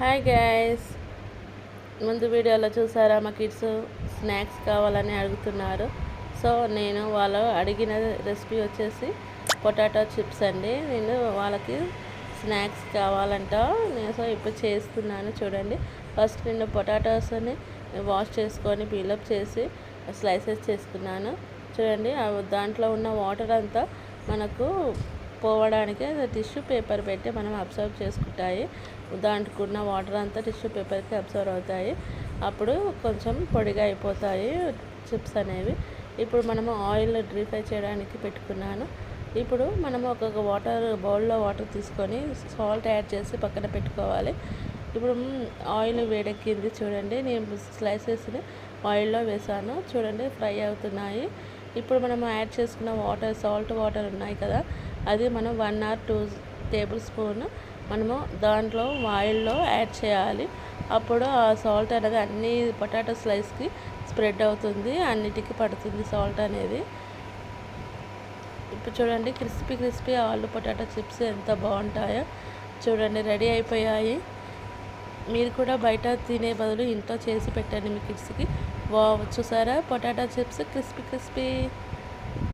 Hi guys, ముందు వీడియోలో చూసారా మా కిడ్స్ స్నాక్స్ కావాలని అడుగుతున్నారు. సో నేను వాళ్ళు అడిగిన రెసిపీ వచ్చేసి పొటాటో చిప్స్ అండి. నేను వాళ్ళకి స్నాక్స్ కావాలంట, సో ఇప్పుడు చేస్తున్నాను. చూడండి, ఫస్ట్ నేను పొటాటోస్ని వాష్ చేసుకొని పీలప్ చేసి స్లైసెస్ చేసుకున్నాను. చూడండి, దాంట్లో ఉన్న వాటర్ అంతా మనకు పోవడానికి టిష్యూ పేపర్ పెట్టి మనం అబ్జర్వ్ చేసుకుంటాయి. దాంట్లో ఉన్న వాటర్ అంతా టిష్యూ పేపర్కి అబ్జర్వ్ అవుతాయి. అప్పుడు కొంచెం పొడిగా అయిపోతాయి చిప్స్ అనేవి. ఇప్పుడు మనము ఆయిల్ డీప్ ఫ్రై చేయడానికి పెట్టుకున్నాను. ఇప్పుడు మనము ఒక బౌల్లో వాటర్ తీసుకొని సాల్ట్ యాడ్ చేసి పక్కన పెట్టుకోవాలి. ఇప్పుడు ఆయిల్ వేడెక్కింది. చూడండి, నేను స్లైసెస్ని ఆయిల్లో వేసాను. చూడండి, ఫ్రై అవుతున్నాయి. ఇప్పుడు మనం యాడ్ చేసుకున్న సాల్ట్ వాటర్ ఉన్నాయి కదా, అది మనం 1 or 2 టేబుల్ స్పూన్ మనము దాంట్లో ఆయిల్లో యాడ్ చేయాలి. అప్పుడు ఆ సాల్ట్ అనేది అన్ని పొటాటో స్లైస్కి స్ప్రెడ్ అవుతుంది, అన్నిటికీ పడుతుంది సాల్ట్ అనేది. ఇప్పుడు చూడండి, క్రిస్పీ ఆలు పొటాటో చిప్స్ ఎంత బాగుంటాయో. చూడండి, రెడీ అయిపోయాయి. మీరు కూడా బయట తినే బదులు ఇంట్లో చేసి పెట్టండి మీ కిడ్స్కి. చూసారా, పొటాటో చిప్స్ క్రిస్పీ.